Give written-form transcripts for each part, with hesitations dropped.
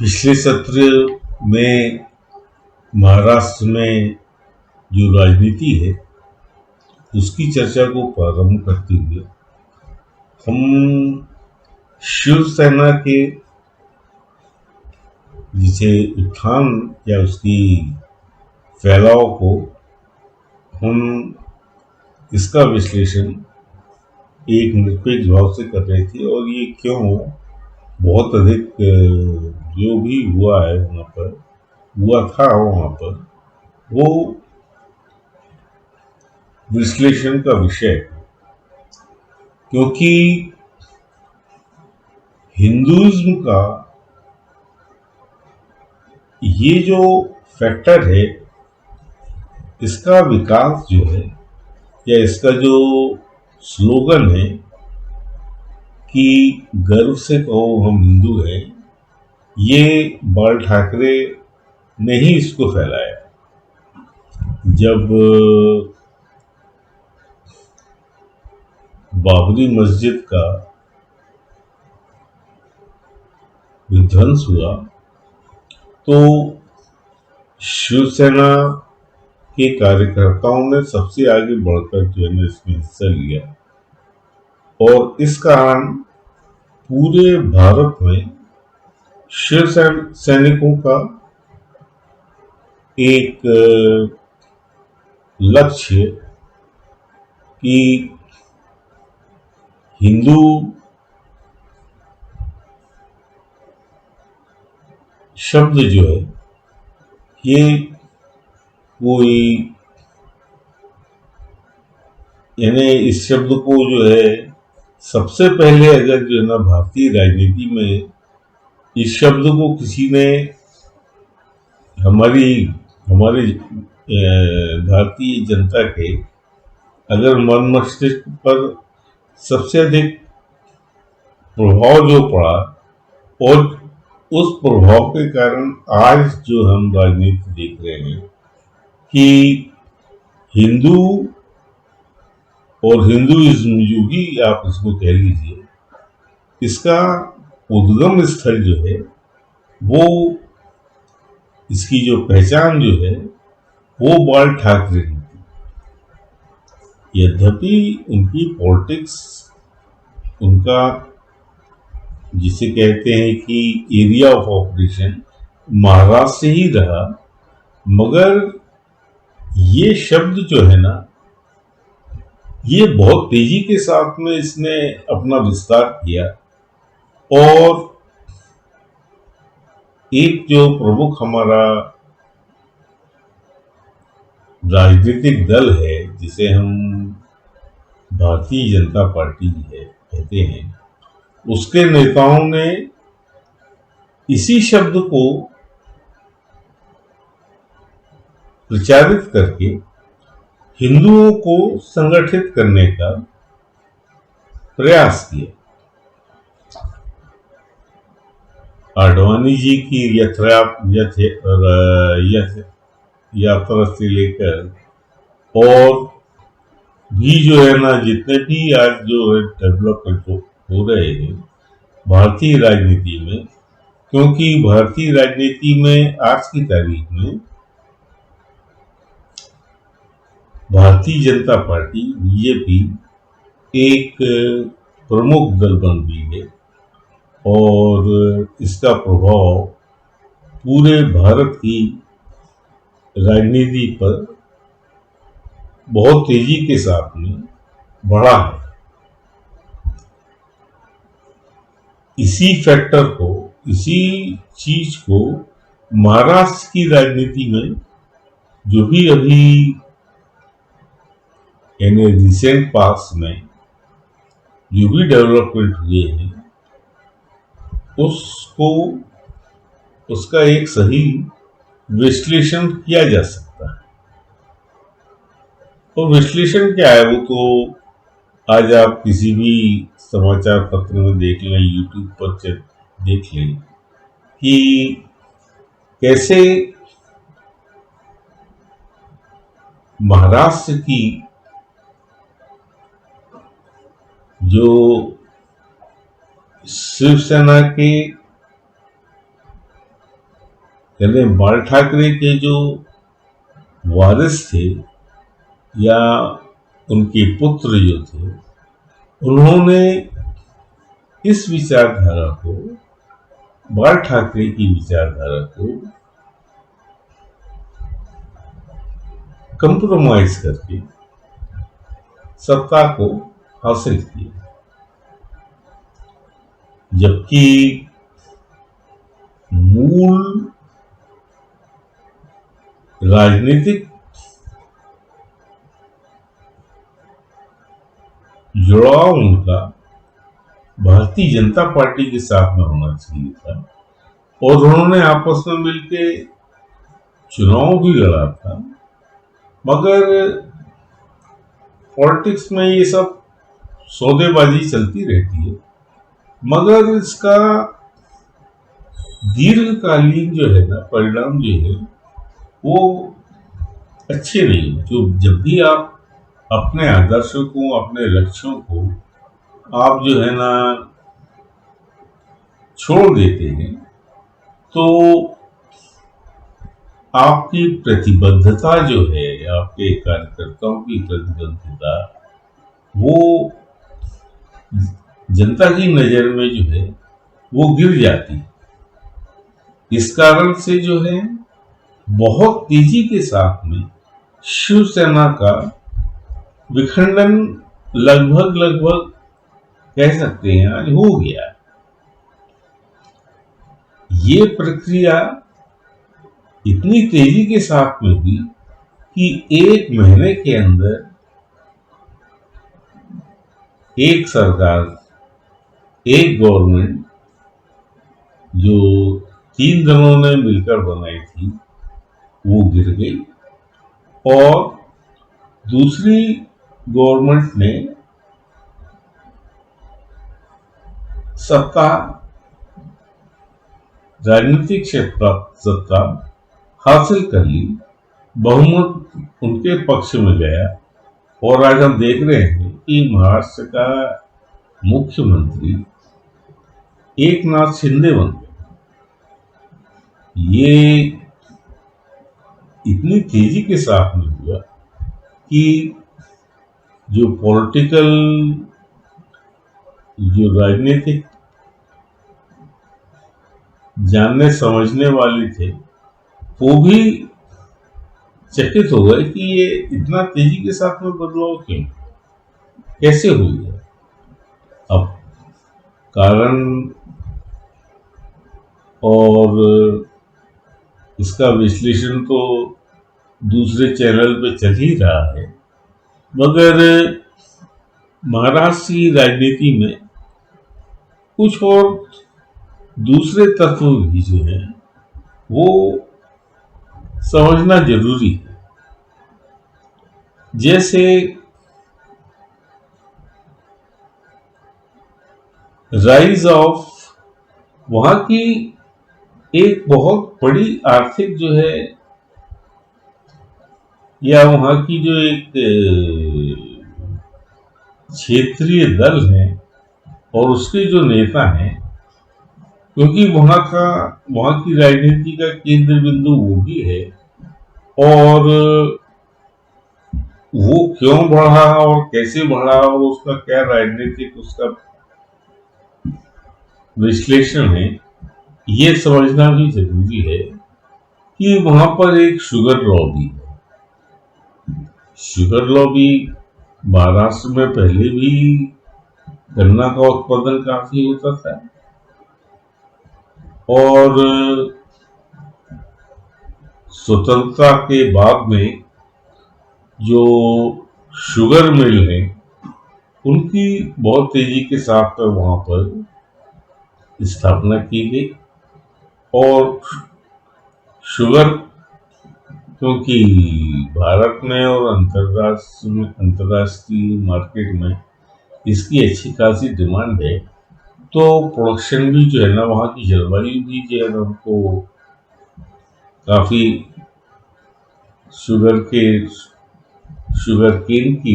पिछले सत्र में महाराष्ट्र में जो राजनीति है उसकी चर्चा को प्रारंभ करते हुए हम शिवसेना के जिसे उत्थान या उसकी फैलाव को हम इसका विश्लेषण एक निरपेक्ष भाव से कर रहे थे और ये क्यों बहुत अधिक जो भी हुआ है वहाँ पर हुआ था वहाँ पर वो विश्लेषण का विषय, क्योंकि हिंदुइज्म का ये जो फैक्टर है इसका विकास जो है या इसका जो स्लोगन है कि गर्व से कहो हम हिंदू हैं, ये बाल ठाकरे ने ही इसको फैलाया। जब बाबरी मस्जिद का विध्वंस हुआ तो शिवसेना के कार्यकर्ताओं ने सबसे आगे बढ़कर जो है इसमें हिस्सा लिया और इस कारण पूरे भारत में शिव सैनिकों का एक लक्ष्य कि हिंदू शब्द जो है ये कोई यानी इस शब्द को जो है सबसे पहले अगर जो है ना भारतीय राजनीति में इस शब्द को किसी ने हमारे भारतीय जनता के अगर मन मस्तिष्क पर सबसे अधिक प्रभाव जो पड़ा और उस प्रभाव के कारण आज जो हम राजनीति देख रहे हैं कि हिंदू और हिंदुइज्म जो भी आप इसको कह लीजिए, इसका उद्गम स्थल जो है वो इसकी जो पहचान जो है वो बाल ठाकरे की थी। यद्यपि उनकी पॉलिटिक्स, उनका जिसे कहते हैं कि एरिया ऑफ ऑपरेशन महाराष्ट्र से ही रहा, मगर ये शब्द जो है ना ये बहुत तेजी के साथ में इसने अपना विस्तार किया और एक जो प्रमुख हमारा राजनीतिक दल है जिसे हम भारतीय जनता पार्टी है कहते हैं, उसके नेताओं ने इसी शब्द को प्रचारित करके हिंदुओं को संगठित करने का प्रयास किया। आडवाणी जी की यात्रा से लेकर और भी जो है ना जितने भी आज जो है डेवलपमेंट हो रहे हैं भारतीय राजनीति में, क्योंकि भारतीय राजनीति में आज की तारीख में भारतीय जनता पार्टी बीजेपी एक प्रमुख दल बन गई है और इसका प्रभाव पूरे भारत की राजनीति पर बहुत तेजी के साथ में बढ़ा है। इसी फैक्टर को, इसी चीज को महाराष्ट्र की राजनीति में जो भी अभी यानी रिसेंट पास में जो भी डेवलपमेंट हुए हैं उसको उसका एक सही विश्लेषण किया जा सकता है। और विश्लेषण क्या है वो तो आज आप किसी भी समाचार पत्र में देख लें, यूट्यूब पर देख लें कि कैसे महाराष्ट्र की जो शिवसेना के कहते बाल ठाकरे के जो वारिस थे या उनके पुत्र जो थे, उन्होंने इस विचारधारा को, बाल ठाकरे की विचारधारा को कंप्रोमाइज करके सत्ता को हासिल किया। जबकि मूल राजनीतिक जुड़ाव उनका भारतीय जनता पार्टी के साथ में होना चाहिए था और उन्होंने आपस में मिलकर चुनाव भी लड़ा था। मगर पॉलिटिक्स में ये सब सौदेबाजी चलती रहती है, मगर इसका दीर्घकालीन जो है ना परिणाम जो है वो अच्छे नहीं। जो जब भी आप अपने आदर्शों को, अपने लक्ष्यों को आप जो है ना छोड़ देते हैं, तो आपकी प्रतिबद्धता जो है, आपके कार्यकर्ताओं की प्रतिबद्धता, वो जनता की नजर में जो है वो गिर जाती है। इस कारण से जो है बहुत तेजी के साथ में शिवसेना का विखंडन लगभग कह सकते हैं आज हो गया। ये प्रक्रिया इतनी तेजी के साथ में हुई कि एक महीने के अंदर एक सरकार, एक गवर्नमेंट जो 3 दलों ने मिलकर बनाई थी वो गिर गई और दूसरी गवर्नमेंट ने सत्ता, राजनीतिक सत्ता हासिल कर ली, बहुमत उनके पक्ष में गया और आज हम देख रहे हैं कि महाराष्ट्र का मुख्यमंत्री एकनाथ शिंदे बन गए। ये इतनी तेजी के साथ में हुआ कि जो पॉलिटिकल, जो राजनीतिक जानने समझने वाले थे वो भी चकित हो गए कि ये इतना तेजी के साथ में बदलाव क्यों, कैसे हो गया। अब कारण और इसका विश्लेषण तो दूसरे चैनल पे चल ही रहा है, मगर महाराष्ट्र की राजनीति में कुछ और दूसरे तत्व भी जो है वो समझना जरूरी है। जैसे राइज ऑफ वहां की एक बहुत बड़ी आर्थिक जो है या वहां की जो एक क्षेत्रीय दल है और उसके जो नेता हैं, क्योंकि वहां की राजनीति का केंद्र बिंदु वो भी है और वो क्यों बढ़ा और कैसे बढ़ा और उसका क्या राजनीतिक उसका विश्लेषण है, ये समझना भी जरूरी है कि वहां पर एक शुगर लॉबी है। शुगर लॉबी महाराष्ट्र में पहले भी गन्ना का उत्पादन काफी होता था और स्वतंत्रता के बाद में जो शुगर मिल है उनकी बहुत तेजी के साथ वहां पर स्थापना की गई और शुगर, क्योंकि भारत में और अंतर्राष्ट्रीय मार्केट में इसकी अच्छी खासी डिमांड है, तो प्रोडक्शन भी जो है ना, वहाँ की जलवायु भी जो है ना उनको काफी शुगर केन की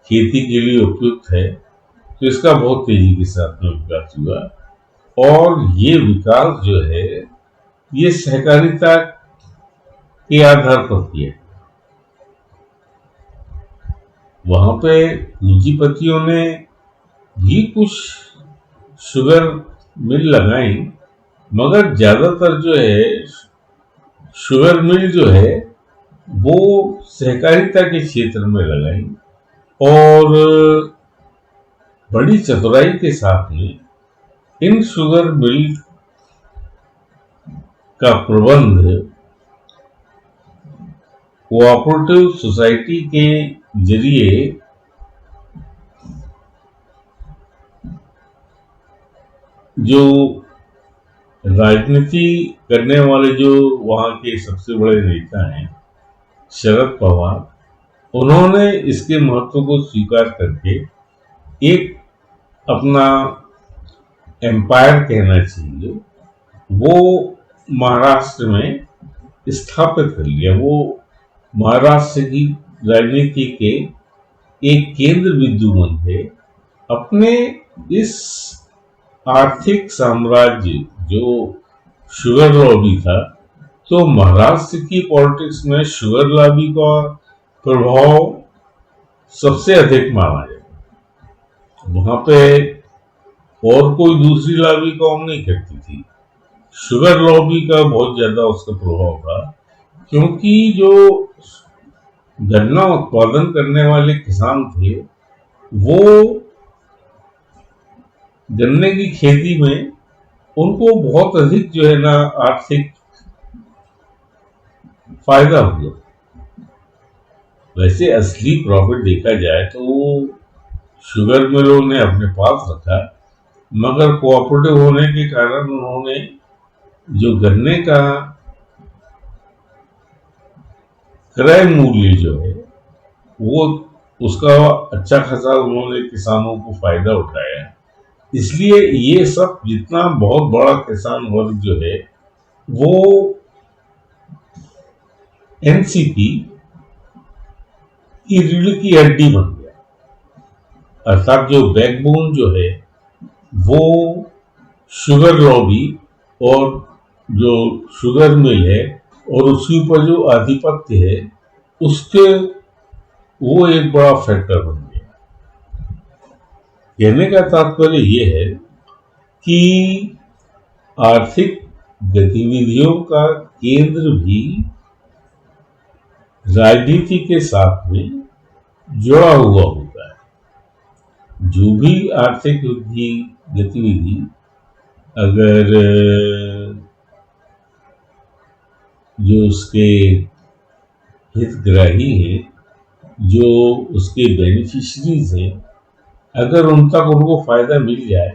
खेती के लिए उपयुक्त है, तो इसका बहुत तेजी के साथ में विकास हुआ और ये विकास जो है ये सहकारिता के आधार पर किया। वहां पे पूंजीपतियों ने भी कुछ शुगर मिल लगाई, मगर ज्यादातर जो है शुगर मिल जो है वो सहकारिता के क्षेत्र में लगाई और बड़ी चतुराई के साथ में इन शुगर मिल का प्रबंध कोऑपरेटिव सोसाइटी के जरिए जो राजनीति करने वाले जो वहां के सबसे बड़े नेता हैं शरद पवार, उन्होंने इसके महत्व को स्वीकार करके एक अपना एम्पायर कहना चाहिए वो महाराष्ट्र में स्थापित कर लिया। वो महाराष्ट्र की राजनीति के एक केंद्र बिंदु बन गए। अपने इस आर्थिक साम्राज्य जो शुगर लॉबी था, तो महाराष्ट्र की पॉलिटिक्स में शुगर लॉबी का प्रभाव सबसे अधिक माना जाता। वहां पे और कोई दूसरी लॉबी काम नहीं करती थी, शुगर लॉबी का बहुत ज्यादा उसका प्रभाव था, क्योंकि जो गन्ना उत्पादन करने वाले किसान थे वो गन्ने की खेती में उनको बहुत अधिक जो है ना आर्थिक फायदा हुआ। वैसे असली प्रॉफिट देखा जाए तो वो शुगर मिलों ने अपने पास रखा, मगर कोऑपरेटिव होने के कारण उन्होंने जो गन्ने का क्रय मूल्य जो है वो उसका अच्छा खासा उन्होंने किसानों को फायदा उठाया। इसलिए ये सब जितना बहुत बड़ा किसान वर्ग जो है वो एनसीपी की रीढ़ की हड्डी बन गया, अर्थात जो बैकबोन जो है वो शुगर लॉबी और जो शुगर मिल है और उसके ऊपर जो आधिपत्य है उसके वो एक बड़ा फैक्टर बन गया। कहने का तात्पर्य ये है कि आर्थिक गतिविधियों का केंद्र भी राजनीति के साथ में जुड़ा हुआ होता है। जो भी आर्थिक गतिविधि अगर जो उसके हितग्राही हैं, जो उसके बेनिफिशरीज हैं, अगर उन तक उनको फायदा मिल जाए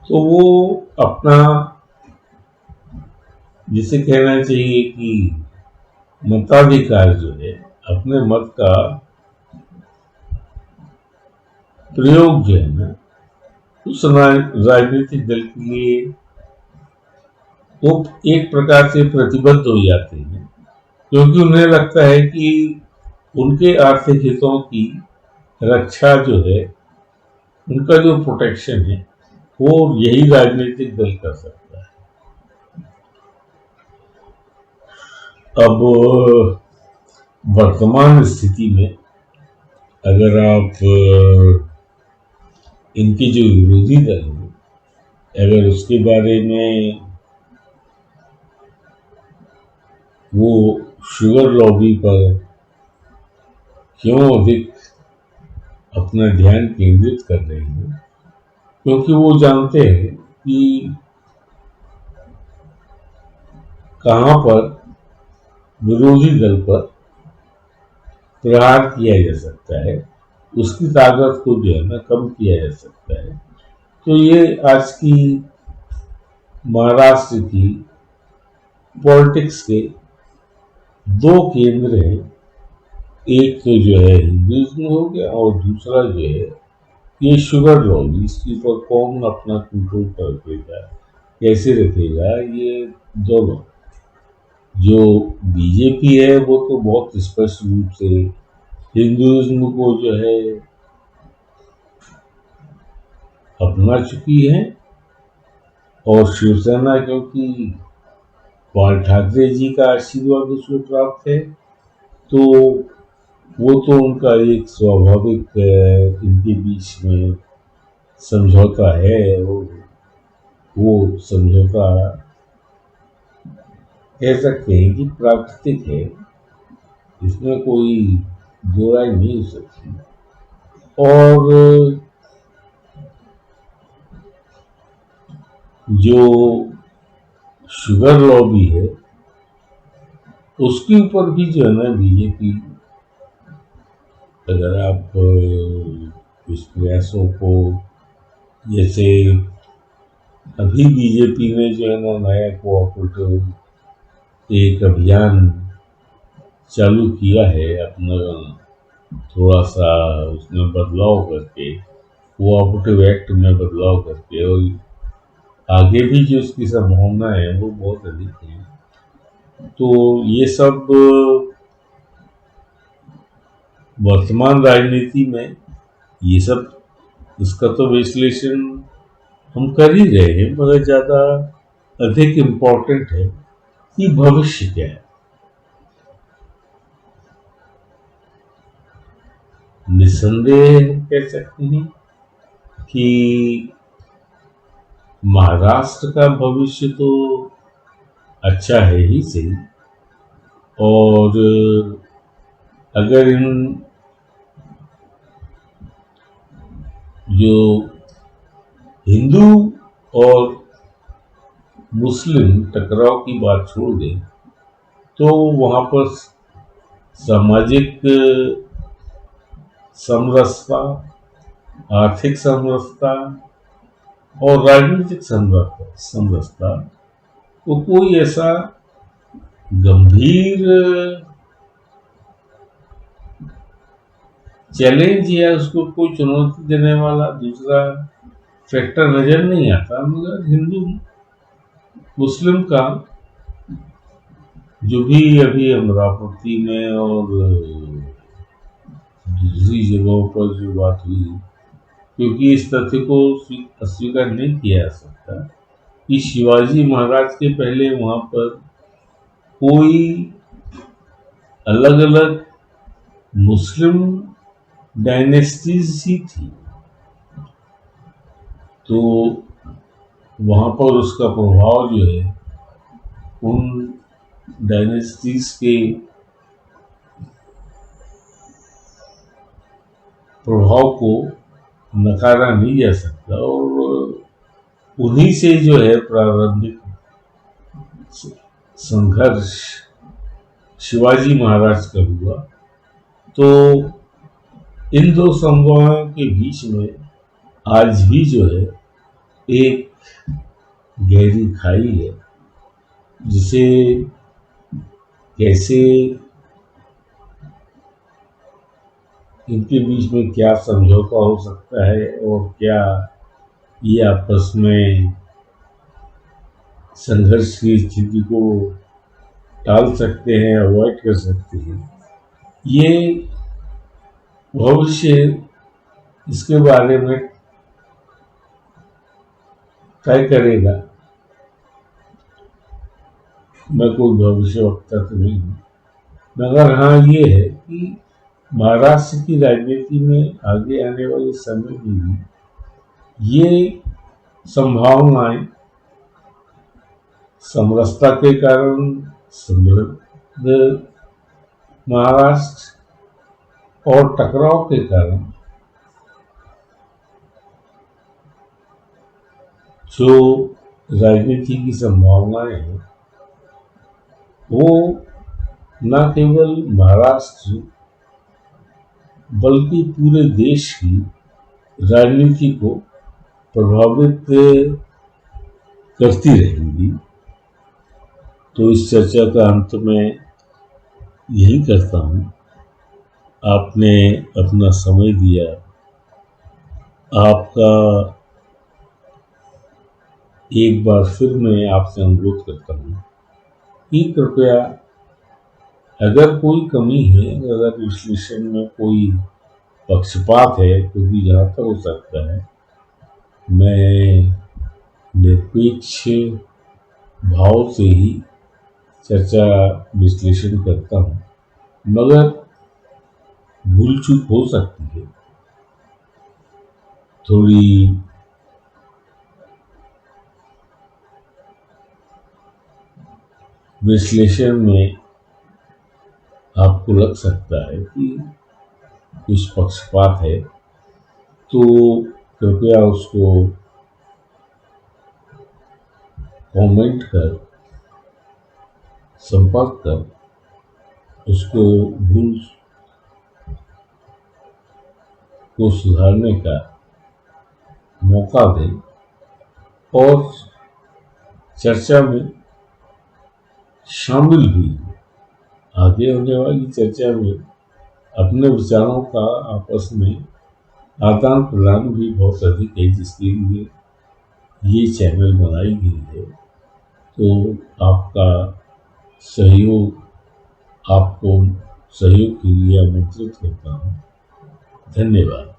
तो वो अपना जिसे कहना चाहिए कि मताधिकार जो है, अपने मत का प्रयोग जो है ना उस राजनीतिक दल के लिए वो एक प्रकार से प्रतिबद्ध हो जाते हैं, क्योंकि उन्हें लगता है कि उनके आर्थिक हितों की रक्षा जो है, उनका जो प्रोटेक्शन है वो यही राजनीतिक दल कर सकता है। अब वर्तमान स्थिति में अगर आप इनके जो विरोधी दल हैं, अगर उसके बारे में वो शुगर लॉबी पर क्यों अधिक अपना ध्यान केंद्रित कर रहे हैं, क्योंकि वो जानते हैं कि कहां पर विरोधी दल पर प्रहार किया जा सकता है, उसकी ताकत को जो है ना कम किया जा सकता है। तो ये आज की महाराष्ट्र की पॉलिटिक्स के दो केंद्र हैं, एक तो जो है हिंदुइज्म हो गया और दूसरा जो है ये शुगर लॉबी, इसके ऊपर कौन अपना कंट्रोल कर देगा, कैसे रखेगा। ये दोनों जो बीजेपी है वो तो बहुत स्पष्ट रूप से हिंदुइज्म को जो है अपना चुकी है और शिवसेना क्योंकि बाल ठाकरे जी का आशीर्वाद उसको प्राप्त है, तो वो तो उनका एक स्वाभाविक इनके बीच में समझौता है। वो समझौता कह सकते हैं कि प्राकृतिक है, इसमें कोई दो राय नहीं हो सकती। और जो शुगर लॉबी है उसके ऊपर भी जो है ना बीजेपी, अगर आप इस प्रयासों को, जैसे अभी बीजेपी ने जो है ना नया कोऑपरेटिव एक अभियान चालू किया है, अपना थोड़ा सा उसमें बदलाव करके, कोऑपरेटिव एक्ट में बदलाव करके, और आगे भी जो उसकी संभावना है वो बहुत अधिक है। तो ये सब वर्तमान राजनीति में ये सब, इसका तो विश्लेषण हम कर ही रहे हैं, मगर ज्यादा अधिक इम्पोर्टेंट है कि भविष्य क्या है। निस्संदेह हम कह सकते हैं कि महाराष्ट्र का भविष्य तो अच्छा है ही सही, और अगर इन जो हिंदू और मुस्लिम टकराव की बात छोड़ दें, तो वहां पर सामाजिक समरसता, आर्थिक समरसता और राजनीतिक समरसता को कोई ऐसा गंभीर चैलेंज या उसको कोई चुनौती देने वाला दूसरा फैक्टर नजर नहीं आता। मगर हिंदू मुस्लिम का जो भी अभी अमरावती में और दूसरी जगहों पर जो बात हुई, क्योंकि इस तथ्य को अस्वीकार नहीं किया जा सकता कि शिवाजी महाराज के पहले वहां पर कोई अलग अलग मुस्लिम डायनेस्टीज ही थी, तो वहां पर उसका प्रभाव जो है उन डायनेस्टीज के प्रभाव को नकारा नहीं जा सकता। और उन्हीं से जो है प्रारंभिक संघर्ष शिवाजी महाराज का हुआ। तो इन दो समुदायों के बीच में आज भी जो है एक गहरी खाई है, जिसे कैसे इनके बीच में क्या समझौता हो सकता है और क्या ये आपस में संघर्ष की स्थिति को टाल सकते हैं, अवॉइड कर सकते हैं, ये भविष्य इसके बारे में तय करेगा। मैं कोई भविष्यवक्ता तो नहीं हूँ, मगर हाँ ये है कि महाराष्ट्र की राजनीति में आगे आने वाले समय में भी ये संभावनाएं समरसता के कारण, समृद्ध महाराष्ट्र और टकराव के कारण जो राजनीति की संभावनाएं हैं वो न केवल महाराष्ट्र बल्कि पूरे देश की राजनीति को प्रभावित करती रहेंगी। तो इस चर्चा का अंत में यही करता हूँ, आपने अपना समय दिया, आपका एक बार फिर मैं आपसे अनुरोध करता हूँ कि कृपया अगर कोई कमी है, अगर विश्लेषण में कोई पक्षपात है, क्योंकि जहाँ तक हो सकता है मैं निरपेक्ष भाव से ही चर्चा विश्लेषण करता हूँ, मगर भूल चूक हो सकती है। थोड़ी विश्लेषण में आपको लग सकता है कि कुछ पक्षपात है, तो कृपया उसको कमेंट कर, संपर्क कर उसको भूल को सुधारने का मौका दें और चर्चा में शामिल भी। आगे होने वाली चर्चा में अपने विचारों का आपस में आदान प्रदान भी बहुत अधिक है, जिसके लिए ये चैनल बनाई गई है। तो आपका सहयोग, आपको सहयोग के लिए आमंत्रित करता हूँ। धन्यवाद।